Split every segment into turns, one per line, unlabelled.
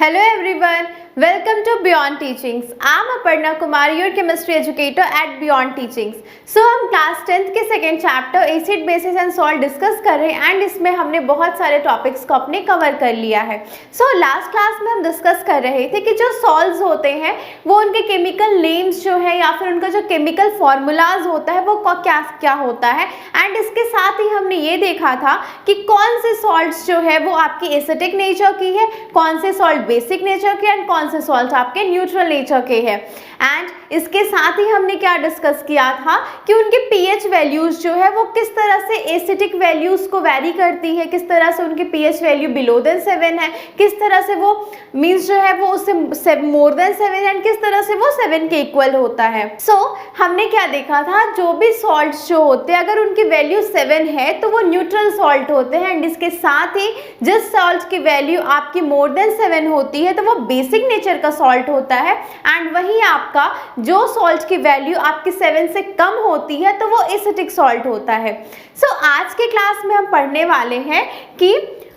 Hello everyone, welcome to Beyond Teachings. I am Aparna Kumar, your chemistry educator at Beyond Teachings. So हम class 10th के second chapter acid basis and salt discuss कर रहे हैं and इसमें हमने बहुत सारे टॉपिक्स को अपने कवर कर लिया है. सो लास्ट क्लास में हम डिस्कस कर रहे थे कि जो सॉल्ट्स होते हैं वो उनके केमिकल नेम्स जो है या फिर उनका जो केमिकल फॉर्मूलाज होता है वो क्या क्या होता है एंड इसके साथ ही हमने ये देखा था कि कौन से सॉल्ट्स जो है वो आपकी एसिडिक नेचर की है, कौन से सॉल्ट बेसिक नेचर के एंड कौन से सॉल्ट आपके न्यूट्रल नेचर के हैं. एंड इसके साथ ही हमने क्या डिस्कस किया था कि उनके पीएच वैल्यूज जो है वो किस तरह से एसिडिक वैल्यूज को वैरी करती है, किस तरह से उनकी पीएच वैल्यू बिलो देन 7 है, किस तरह से वो मीन्स जो है वो उससे मोर देन 7 एंड किस तरह से वो 7 के इक्वल होता है. सो हमने क्या देखा था, जो भी सॉल्ट्स जो होते हैं अगर उनकी वैल्यू 7 है तो वो न्यूट्रल सॉल्ट होते हैं एंड इसके साथ ही जिस सॉल्ट की वैल्यू आपकी मोर देन 7 होती है तो वो बेसिक नेचर का सॉल्ट होता है एंड वही आपका जो सॉल्ट की वैल्यू आपकी 7 से कम होती है तो वो एसिडिक सॉल्ट होता है. सो आज के क्लास में हम पढ़ने वाले हैं कि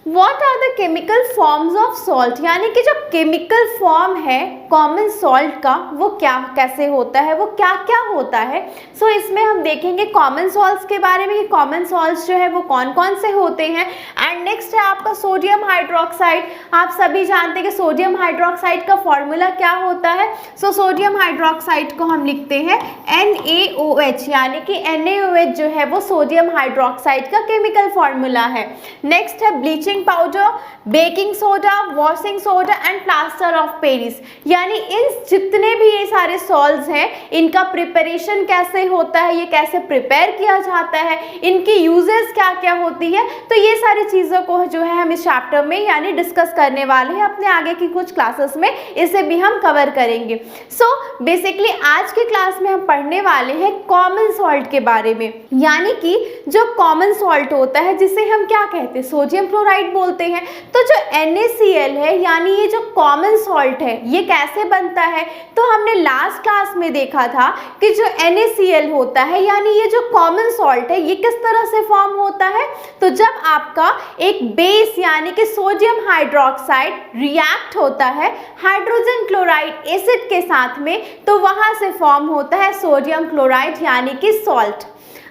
What are the chemical forms of salt, यानी कि जो केमिकल फॉर्म है कॉमन सॉल्ट का वो क्या कैसे होता है, वो क्या क्या होता है. सो इसमें हम देखेंगे कॉमन सॉल्ट्स के बारे में कि कॉमन सॉल्ट्स जो है वो कौन कौन से होते हैं. एंड नेक्स्ट है आपका सोडियम हाइड्रोक्साइड. आप सभी जानते हैं कि सोडियम हाइड्रोक्साइड का फॉर्मूला क्या होता है. सो सोडियम हाइड्रोक्साइड को हम लिखते हैं NaOH, यानी कि NaOH जो है वो सोडियम हाइड्रोक्साइड का केमिकल फॉर्मूला है. नेक्स्ट है bleaching powder, baking soda, washing soda and plaster of Paris, यानी इन जितने भी ये सारे सॉल्ट्स हैं इनका प्रिपरेशन कैसे होता है, ये कैसे प्रिपेयर किया जाता है, इनकी यूजेस क्या क्या होती है. तो ये सारी चीज़ों को जो है हम इस चैप्टर में यानी डिस्कस करने वाले हैं. अपने आगे की कुछ क्लासेस में इसे भी हम कवर करेंगे. सो बेसिकली आज की क्लास में हम पढ़ने वाले हैं कॉमन सॉल्ट के बारे में, यानी कि जो कॉमन सॉल्ट होता है जिसे हम क्या कहते हैं, सोडियम क्लोराइड बोलते हैं. तो जो NaCl है यानी ये जो कॉमन सॉल्ट है ये कैसे बनता है, तो हमने लास्ट क्लास में देखा था कि जो NaCl होता है यानी ये जो कॉमन सॉल्ट है ये किस तरह से फॉर्म होता है. तो जब आपका एक बेस यानी कि सोडियम हाइड्रोक्साइड रिएक्ट होता है हाइड्रोजन क्लोराइड एसिड के साथ में तो वहां से फॉर्म होता है सोडियम क्लोराइड यानी कि सॉल्ट.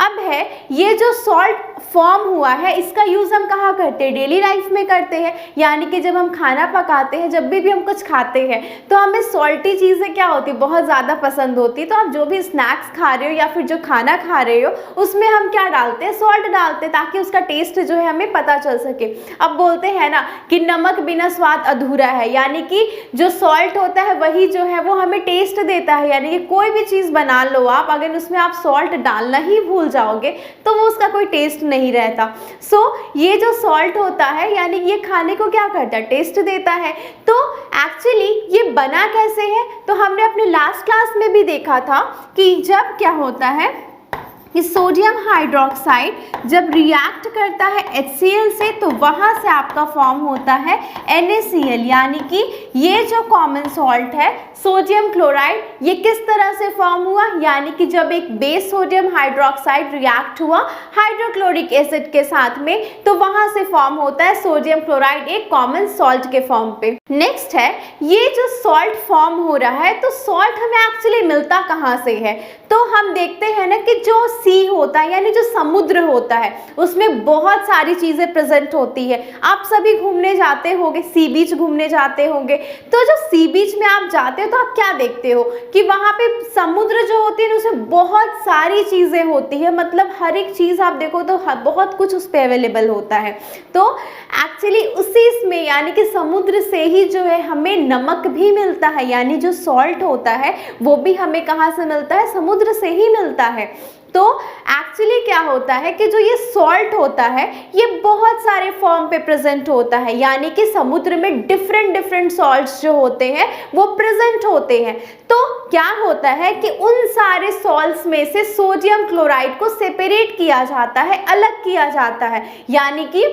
अब है ये जो सॉल्ट फॉर्म हुआ है इसका यूज़ हम कहाँ करते हैं, डेली लाइफ में करते हैं. यानी कि जब हम खाना पकाते हैं, जब भी हम कुछ खाते हैं तो हमें सॉल्टी चीज़ें क्या होती है, बहुत ज़्यादा पसंद होती है. तो आप जो भी स्नैक्स खा रहे हो या फिर जो खाना खा रहे हो उसमें हम क्या डालते हैं, सॉल्ट डालते हैं ताकि उसका टेस्ट जो है हमें पता चल सके. अब बोलते हैं ना कि नमक बिना स्वाद अधूरा है, यानी कि जो सॉल्ट होता है वही जो है वो हमें टेस्ट देता है. यानी कि कोई भी चीज़ बना लो आप, अगर उसमें आप सॉल्ट डालना ही भूल जाओगे तो वो उसका कोई टेस्ट नहीं रहता. सो ये जो सॉल्ट होता है यानी ये खाने को क्या करता है, टेस्ट देता है. तो एक्चुअली ये बना कैसे है, तो हमने अपने लास्ट क्लास में भी देखा था कि जब क्या होता है कि सोडियम हाइड्रोक्साइड जब रिएक्ट करता है HCl से तो वहाँ से आपका फॉर्म होता है NaCl, यानी कि ये जो कॉमन सॉल्ट है सोडियम क्लोराइड ये किस तरह से फॉर्म हुआ, यानी कि जब एक बेस सोडियम हाइड्रोक्साइड रिएक्ट हुआ हाइड्रोक्लोरिक एसिड के साथ में तो वहाँ से फॉर्म होता है सोडियम क्लोराइड एक कॉमन सॉल्ट के फॉर्म पे. नेक्स्ट है ये जो सॉल्ट फॉर्म हो रहा है तो सॉल्ट हमें एक्चुअली मिलता कहाँ से है, तो हम देखते हैं ना कि जो सी होता है यानी जो समुद्र होता है उसमें बहुत सारी चीज़ें प्रेजेंट होती है. आप सभी घूमने जाते होंगे, सी बीच घूमने जाते होंगे, तो जो सी बीच में आप जाते हो तो आप क्या देखते हो कि वहाँ पे समुद्र जो होती है उसमें बहुत सारी चीज़ें होती है. मतलब हर एक चीज़ आप देखो तो बहुत कुछ उस पर अवेलेबल होता है. तो एक्चुअली उसी इसमें यानी कि समुद्र से ही जो है हमें नमक भी मिलता है, यानी जो सॉल्ट होता है वो भी हमें कहाँ से मिलता है, समुद्र से ही मिलता है. तो एक्चुअली क्या होता है कि जो ये सॉल्ट होता है ये बहुत सारे फॉर्म पे प्रेजेंट होता है, यानी कि समुद्र में डिफरेंट सॉल्ट्स जो होते हैं वो प्रेजेंट होते हैं. तो क्या होता है कि उन सारे सॉल्ट्स में से सोडियम क्लोराइड को सेपरेट किया जाता है, अलग किया जाता है. यानी कि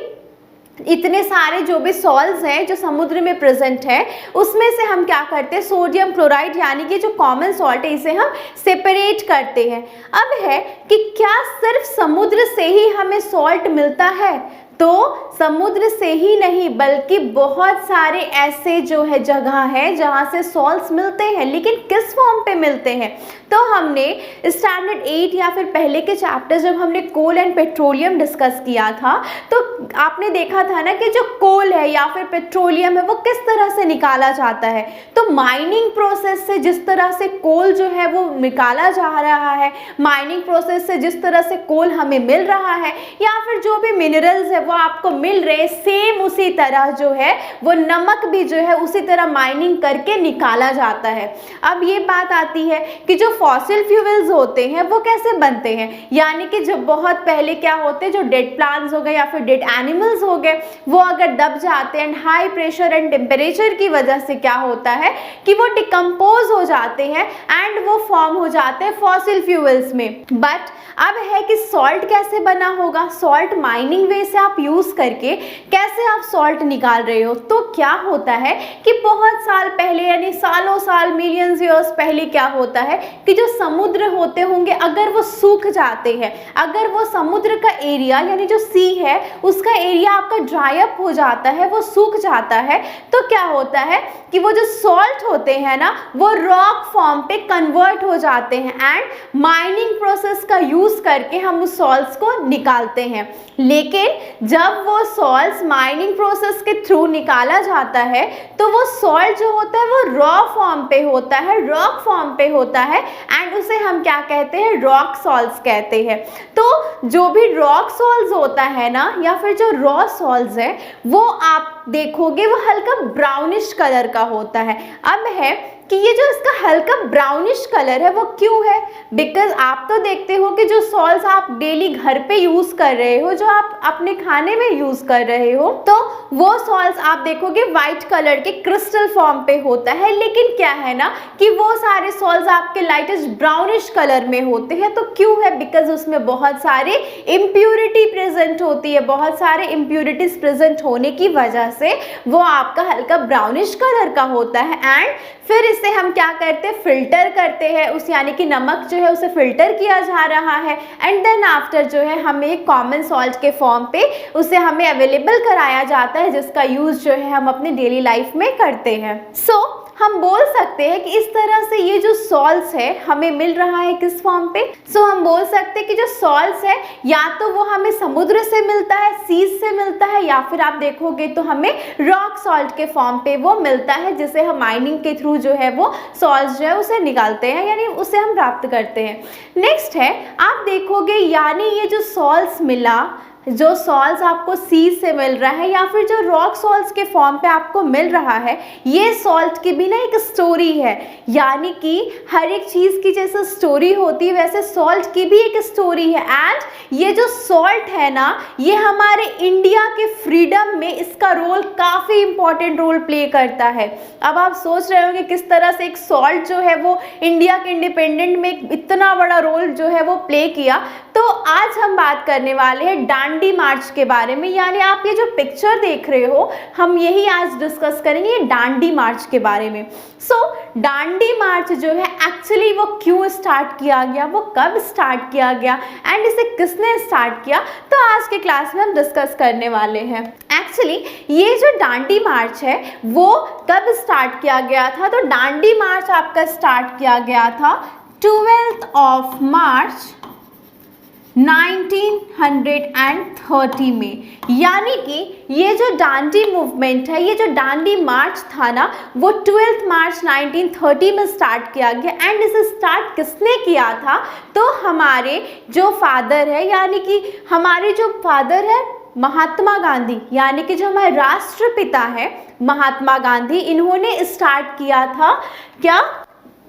इतने सारे जो भी सॉल्ट्स हैं जो समुद्र में प्रेजेंट है उसमें से हम क्या करते हैं, सोडियम क्लोराइड यानी कि जो कॉमन सॉल्ट है इसे हम सेपरेट करते हैं. अब है कि क्या सिर्फ समुद्र से ही हमें सॉल्ट मिलता है, तो समुद्र से ही नहीं बल्कि बहुत सारे ऐसे जो है जगह है जहाँ से सॉल्ट्स मिलते हैं, लेकिन किस फॉर्म पे मिलते हैं? तो हमने स्टैंडर्ड 8 या फिर पहले के चैप्टर जब हमने कोल एंड पेट्रोलियम डिस्कस किया था तो आपने देखा था ना कि जो कोल है या फिर पेट्रोलियम है वो किस तरह से निकाला जाता है। तो माइनिंग प्रोसेस से जिस तरह से कोल जो है वो निकाला जा रहा है, माइनिंग प्रोसेस से जिस तरह से कोल हमें मिल रहा है या फिर जो भी मिनरल्स है वो आपको मिल रहे, सेम उसी तरह जो है वो नमक भी जो है उसी तरह माइनिंग करके निकाला जाता है। अब ये बात आती है कि जो फॉसिल फ्यूल्स होते हैं वो कैसे बनते हैं, यानी कि जब बहुत पहले क्या होते हैं, जो डेड प्लांट्स हो गए या फिर डेड एनिमल्स हो गए वो अगर दब जाते हैं हाई प्रेशर एंड टेम्परेचर की वजह से क्या होता है कि वो डिकम्पोज हो जाते हैं एंड वो फॉर्म हो जाते हैं फॉसिल फ्यूल्स में। बट अब है कि सॉल्ट कैसे बना होगा, सॉल्ट माइनिंग वे से आप यूज करके कैसे आप सॉल्ट निकाल रहे हो। तो क्या होता है कि बहुत साल पहले यानी सालों साल मिलियंस ईयर्स पहले क्या होता है कि जो समुद्र होते होंगे अगर वो सूख जाते हैं, अगर वो समुद्र का एरिया यानी जो सी है उसका एरिया आपका ड्राई अप हो जाता है, वो सूख जाता है, तो क्या होता है कि वो जो सॉल्ट होते हैं ना वो रॉक फॉर्म पे कन्वर्ट हो जाते हैं एंड माइनिंग प्रोसेस का यूज करके हम उस सॉल्ट्स को निकालते हैं। लेकिन जब वो सॉल्ट्स माइनिंग प्रोसेस के थ्रू निकाला जाता है तो वो सॉल्ट जो होता है वो रॉ फॉर्म पे होता है, रॉक फॉर्म पे होता है एंड उसे हम क्या कहते हैं, रॉक सॉल्ट्स कहते हैं। तो जो भी रॉक सॉल्ट्स होता है ना या फिर जो रॉ सॉल्ट्स है वो आप देखोगे वो हल्का ब्राउनिश कलर का होता है। अब है कि ये जो इसका हल्का ब्राउनिश कलर है वो क्यों है, बिकॉज आप तो देखते हो कि जो सॉल्ट्स आप डेली घर पे यूज कर रहे हो, जो आप अपने खाने में यूज कर रहे हो, तो वो सॉल्ट्स आप देखोगे व्हाइट कलर के क्रिस्टल फॉर्म पे होता है। लेकिन क्या है ना कि वो सारे सॉल्ट्स आपके लाइटिश ब्राउनिश कलर में होते हैं। तो क्यों है, बिकॉज उसमें बहुत सारे इम्प्यूरिटी प्रेजेंट होती है, बहुत सारे इम्प्यूरिटीज प्रेजेंट होने की वजह से वो आपका हल्का ब्राउनिश कलर का होता है। एंड फिर इसे हम क्या करते हैं, फिल्टर करते हैं उस यानी कि नमक जो है उसे फिल्टर किया जा रहा है एंड देन आफ्टर जो है हमें एक कॉमन सॉल्ट के फॉर्म पे उसे हमें अवेलेबल कराया जाता है जिसका यूज जो है हम अपनी डेली लाइफ में करते हैं। सो हम बोल सकते हैं कि इस तरह से ये जो सॉल्ट्स है हमें मिल रहा है किस फॉर्म पे। सो हम बोल सकते हैं कि जो सॉल्ट्स है या तो वो हमें समुद्र से मिलता है, सीज से मिलता है, या फिर आप देखोगे तो हमें रॉक सॉल्ट के फॉर्म पे वो मिलता है जिसे हम माइनिंग के थ्रू जो है वो सॉल्ट्स जो है उसे निकालते हैं यानी उसे हम प्राप्त करते हैं। नेक्स्ट है आप देखोगे यानी ये जो सॉल्ट्स मिला, जो सॉल्ट्स आपको सीज से मिल रहा है या फिर जो रॉक सॉल्ट्स के फॉर्म पे आपको मिल रहा है, ये सॉल्ट की भी ना एक स्टोरी है। यानी कि हर एक चीज़ की जैसे स्टोरी होती है वैसे सॉल्ट की भी एक स्टोरी है। एंड ये जो सॉल्ट है ना ये हमारे इंडिया के फ्रीडम में इसका रोल काफ़ी इंपॉर्टेंट रोल प्ले करता है। अब आप सोच रहे होंगे किस तरह से एक सॉल्ट जो है वो इंडिया के इंडिपेंडेंट में इतना बड़ा रोल जो है वो प्ले किया। तो आज हम बात करने वाले हैं दांडी मार्च के बारे में, यानी आप ये जो पिक्चर देख रहे हो हम यही आज डिस्कस करेंगे ये दांडी मार्च के बारे में। सो दांडी मार्च जो है एक्चुअली वो क्यों स्टार्ट किया गया, वो कब स्टार्ट किया गया एंड इसे किसने स्टार्ट किया, तो आज के क्लास में हम डिस्कस करने वाले हैं। एक्चुअली ये जो दांडी मार्च है वो कब स्टार्ट किया गया था, तो दांडी मार्च आपका स्टार्ट किया गया था 12 मार्च 1930 में। यानी कि ये जो दांडी मूवमेंट है, ये जो दांडी मार्च था ना वो 12 मार्च 1930 में स्टार्ट किया गया। एंड इसे स्टार्ट किसने किया था, तो हमारे जो फादर है यानी कि हमारे जो फादर है महात्मा गांधी, यानी कि जो हमारे राष्ट्रपिता है महात्मा गांधी, इन्होंने स्टार्ट किया था क्या,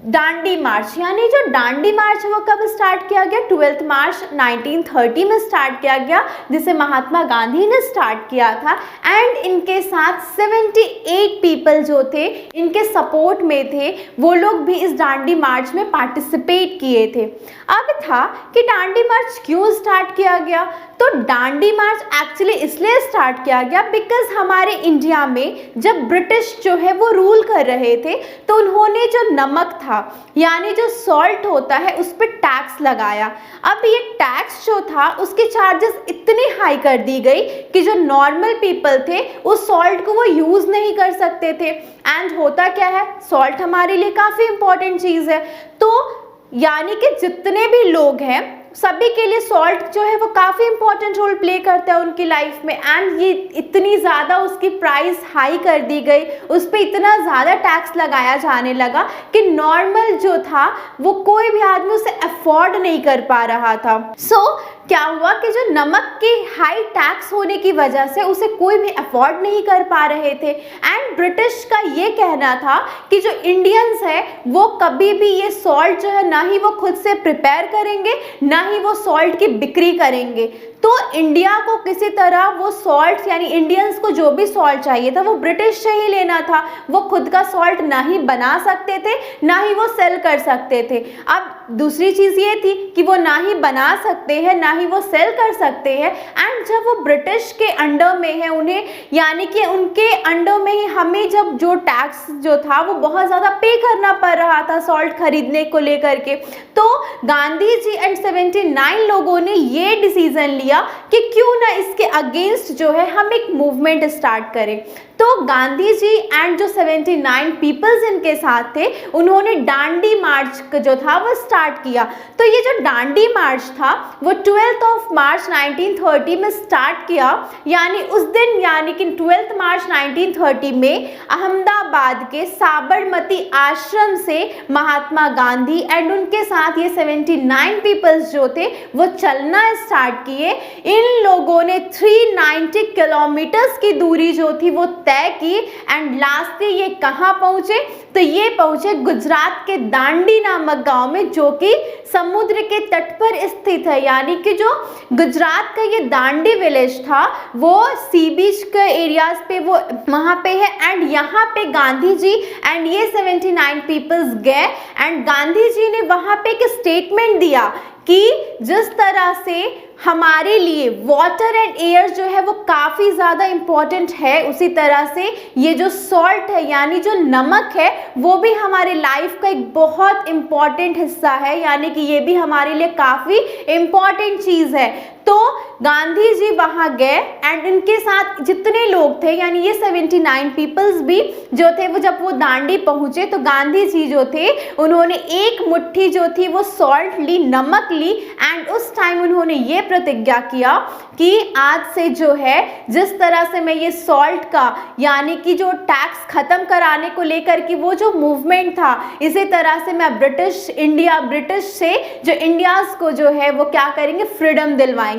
दांडी मार्च। यानी जो दांडी मार्च है वो कब स्टार्ट किया गया, 12 मार्च 1930 में स्टार्ट किया गया जिसे महात्मा गांधी ने स्टार्ट किया था। एंड इनके साथ 78 पीपल जो थे इनके सपोर्ट में थे, वो लोग भी इस दांडी मार्च में पार्टिसिपेट किए थे। अब था कि दांडी मार्च क्यों स्टार्ट किया गया, तो दांडी मार्च एक्चुअली इसलिए स्टार्ट किया गया बिकॉज हमारे इंडिया में जब ब्रिटिश जो है वो रूल कर रहे थे तो उन्होंने जो नमक था था, यानी जो सॉल्ट होता है उस पर टैक्स लगाया। अब ये टैक्स जो था उसके चार्जेस इतनी हाई कर दी गई कि जो नॉर्मल पीपल थे उस सॉल्ट को वो यूज़ नहीं कर सकते थे। एंड होता क्या है, सॉल्ट हमारे लिए काफ़ी इंपॉर्टेंट चीज़ है, तो यानी कि जितने भी लोग हैं सभी के लिए सॉल्ट जो है वो काफ़ी इंपॉर्टेंट रोल प्ले करता है उनकी लाइफ में। एंड ये इतनी ज़्यादा उसकी प्राइस हाई कर दी गई, उस पर इतना ज़्यादा टैक्स लगाया जाने लगा कि नॉर्मल जो था वो कोई भी आदमी उसे अफोर्ड नहीं कर पा रहा था। सो क्या हुआ कि जो नमक के हाई टैक्स होने की वजह से उसे कोई भी अफोर्ड नहीं कर पा रहे थे। एंड ब्रिटिश का ये कहना था कि जो इंडियंस है वो कभी भी ये सॉल्ट जो है ना ही वो खुद से प्रिपेयर करेंगे ना ही वो सॉल्ट की बिक्री करेंगे। तो इंडिया को किसी तरह वो सॉल्ट यानी इंडियंस को जो भी सॉल्ट चाहिए था वो ब्रिटिश से ही लेना था। वो खुद का सॉल्ट ना ही बना सकते थे ना ही वो सेल कर सकते थे। अब दूसरी चीज़ ये थी कि वो ना ही बना सकते हैं ना ही वो सेल कर सकते हैं। एंड जब वो ब्रिटिश के अंडर में है उन्हें यानी कि उनके अंडर में ही हमें जब जो टैक्स जो था वो बहुत ज़्यादा पे करना पड़ रहा था सॉल्ट खरीदने को लेकर के, तो गांधी जी एंड 79 लोगों ने ये डिसीजन लिया कि क्यों ना इसके अगेंस्ट जो है हम एक मूवमेंट स्टार्ट करें। तो गांधी जी एंड जो 79 पीपल्स इनके साथ थे उन्होंने डांडी मार्च जो था वो स्टार्ट किया। तो ये जो डांडी मार्च था वो 12 मार्च 1930 में स्टार्ट किया, यानी उस दिन यानी कि 12 मार्च 1930 में अहमदाबाद के साबरमती आश्रम से महात्मा गांधी एंड उनके साथ ये 79 पीपल्स जो थे वो चलना स्टार्ट किए। इन लोगों ने 390 किलोमीटर्स की दूरी जो थी वो तय की। एंड लास्टली ये कहाँ पहुँचे, तो ये पहुँचे गुजरात के दांडी नामक गांव में जो कि समुद्र के तट पर स्थित है। यानी कि जो गुजरात का ये दांडी विलेज था वो सी बीच के एरियाज पे वो वहाँ पे है। एंड यहाँ पे गांधी जी एंड ये 79 पीपल्स गए एंड गांधी जी ने वहाँ पे एक स्टेटमेंट दिया कि जिस तरह से हमारे लिए वाटर एंड एयर जो है वो काफ़ी ज़्यादा इम्पॉर्टेंट है, उसी तरह से ये जो सॉल्ट है यानी जो नमक है वो भी हमारे लाइफ का एक बहुत इम्पॉर्टेंट हिस्सा है, यानी कि ये भी हमारे लिए काफ़ी इम्पॉर्टेंट चीज़ है। तो गांधी जी वहाँ गए एंड इनके साथ जितने लोग थे यानी ये 79 पीपल्स भी जो थे वो जब वो दांडी पहुँचे तो गांधी जी जो थे उन्होंने एक मुट्ठी जो थी वो सॉल्ट ली, नमक ली। एंड उस टाइम उन्होंने ये प्रतिज्ञा किया कि आज से जो है जिस तरह से मैं ये सॉल्ट का यानी कि जो टैक्स ख़त्म कराने को लेकर कि वो जो मूवमेंट था इसी तरह से मैं ब्रिटिश से जो इंडियाज़ को जो है वो क्या करेंगे, फ्रीडम दिलवाएंगे।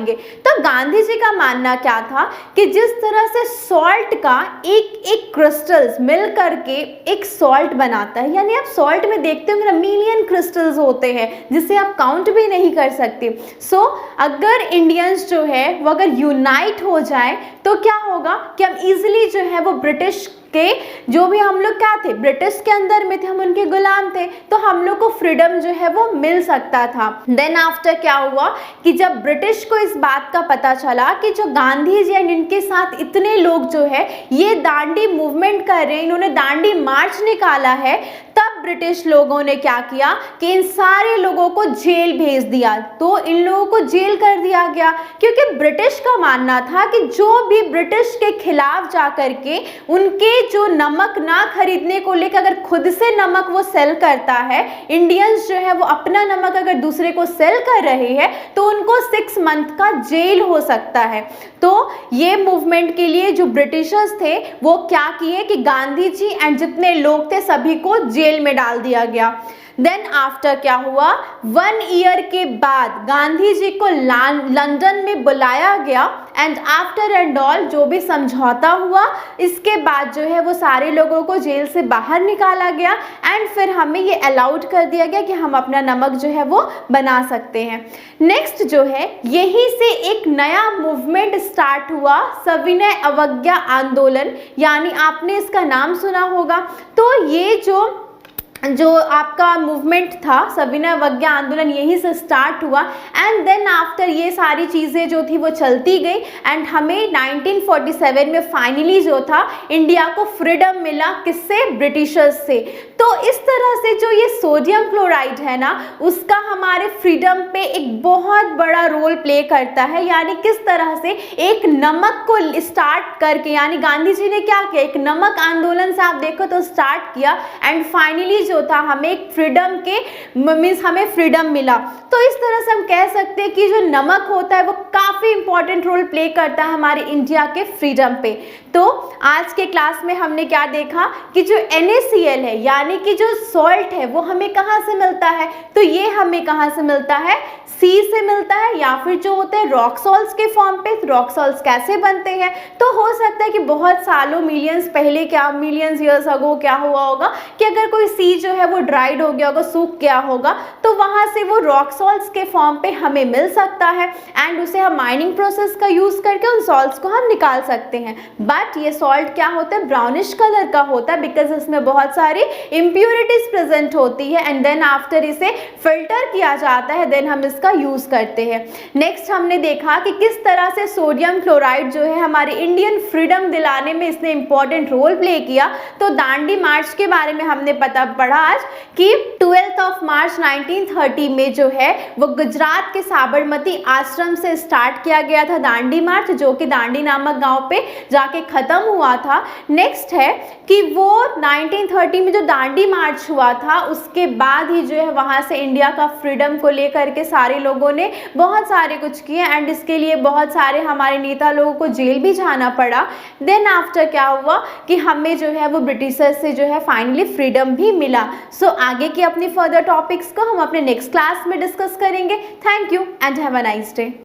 तो गांधी जी का मानना क्या था कि जिस तरह से सॉल्ट का एक क्रिस्टल्स मिल करके एक सॉल्ट बनाता है, यानी आप सॉल्ट में देखते होंगे ना मिलियन क्रिस्टल्स होते हैं जिसे आप काउंट भी नहीं कर सकते। सो अगर इंडियंस जो है वो अगर यूनाइट हो जाए तो क्या होगा कि हम इजीली जो है वो ब्रिटिश के जो भी हम लोग क्या थे ब्रिटिश के अंदर में थे, हम उनके गुलाम थे, तो हम लोग को फ्रीडम जो है वो मिल सकता था। देन आफ्टर क्या हुआ कि जब ब्रिटिश को इस बात का पता चला कि जो गांधी जी एंड इनके साथ इतने लोग जो है ये दांडी मूवमेंट कर रहे हैं, इन्होंने दांडी मार्च निकाला है, तब ब्रिटिश लोगों ने क्या किया कि इन सारे लोगों को जेल भेज दिया। तो इन लोगों को जेल कर दिया गया क्योंकि ब्रिटिश का मानना था कि जो भी ब्रिटिश के खिलाफ जा करके उनके जो नमक ना खरीदने को लेकर अगर खुद से नमक वो सेल करता है, इंडियंस जो है वो अपना नमक अगर दूसरे को सेल कर रहे हैं तो उनको 6 मंथ का जेल हो सकता है। तो ये मूवमेंट के लिए जो ब्रिटिशर्स थे वो क्या किए कि गांधी जी एंड जितने लोग थे सभी को जेल में डाल दिया गया। देन आफ्टर क्या हुआ, 1 ईयर के बाद गांधी जी को लंदन में बुलाया गया एंड आफ्टर एंड ऑल जो भी समझौता हुआ इसके बाद जो है वो सारे लोगों को जेल से बाहर निकाला गया एंड फिर हमें ये अलाउड कर दिया गया कि हम अपना नमक जो है वो बना सकते हैं। नेक्स्ट जो है यहीं से एक नया मूवमेंट स्टार्ट हुआ, सविनय अवज्ञा आंदोलन, यानी आपने इसका नाम सुना होगा। तो ये जो जो आपका मूवमेंट था सविनय अवज्ञा आंदोलन यहीं से स्टार्ट हुआ एंड देन आफ्टर ये सारी चीज़ें जो थी वो चलती गई एंड हमें 1947 में फाइनली जो था इंडिया को फ्रीडम मिला, किससे? ब्रिटिशर्स से। तो इस तरह से जो ये सोडियम क्लोराइड है ना उसका हमारे फ्रीडम पे एक बहुत बड़ा रोल प्ले करता है। यानी किस तरह से एक नमक को स्टार्ट करके, यानी गांधी जी ने क्या किया, एक नमक आंदोलन से आप देखो तो स्टार्ट किया एंड फाइनली जो था हमें एक फ्रीडम के मीन्स हमें फ्रीडम मिला। तो इस तरह से हम कह सकते हैं कि जो नमक होता है वो काफ़ी इंपॉर्टेंट रोल प्ले करता है हमारे इंडिया के फ्रीडम पे। तो आज के क्लास में हमने क्या देखा कि जो NaCl है यानी कि जो सॉल्ट है वो हमें कहाँ से मिलता है, तो ये हमें कहाँ से मिलता है, सी से मिलता है या फिर जो होते हैं रॉक सॉल्ट्स के फॉर्म पे। रॉक सॉल्ट्स कैसे बनते हैं, तो हो सकता है कि बहुत सालों मिलियंस पहले, क्या मिलियंस ईयर्स अगो क्या हुआ होगा कि अगर कोई सी जो है वो ड्राइड हो गया होगा, सूख गया होगा, तो वहाँ से वो रॉक सॉल्ट्स के फॉर्म पे हमें मिल सकता है एंड उसे हम माइनिंग प्रोसेस का यूज़ करके उन सॉल्ट्स को हम निकाल सकते हैं। बट ये सॉल्ट क्या होता है, ब्राउनिश कलर का होता है बिकॉज इसमें बहुत सारी इम्प्योरिटीज प्रेजेंट होती है एंड देन आफ्टर इसे फिल्टर किया जाता है, देन हम इसका यूज़ करते हैं। नेक्स्ट हमने देखा कि किस तरह से सोडियम क्लोराइड जो है हमारे इंडियन फ्रीडम दिलाने में इसने इंपॉर्टेंट रोल प्ले किया। तो दांडी मार्च के बारे में हमने पढ़ा आज कि 12 मार्च 1930 में जो है वो गुजरात के साबरमती आश्रम से स्टार्ट किया गया था दांडी मार्च, जो कि दांडी नामक गांव पे जाके खत्म हुआ था। नेक्स्ट है कि वो 1930 में जो दांडी मार्च हुआ था उसके बाद ही जो है वहाँ से इंडिया का फ्रीडम को लेकर के सारे लोगों ने बहुत सारे कुछ किए एंड इसके लिए बहुत सारे हमारे नेता लोगों को जेल भी जाना पड़ा। देन आफ्टर क्या हुआ कि हमें जो है वो ब्रिटिशर्स से जो है फाइनली फ्रीडम भी मिला। सो आगे की अपनी फर्दर टॉपिक्स को हम अपने नेक्स्ट क्लास में डिस्कस करेंगे। Thank you and have a nice day.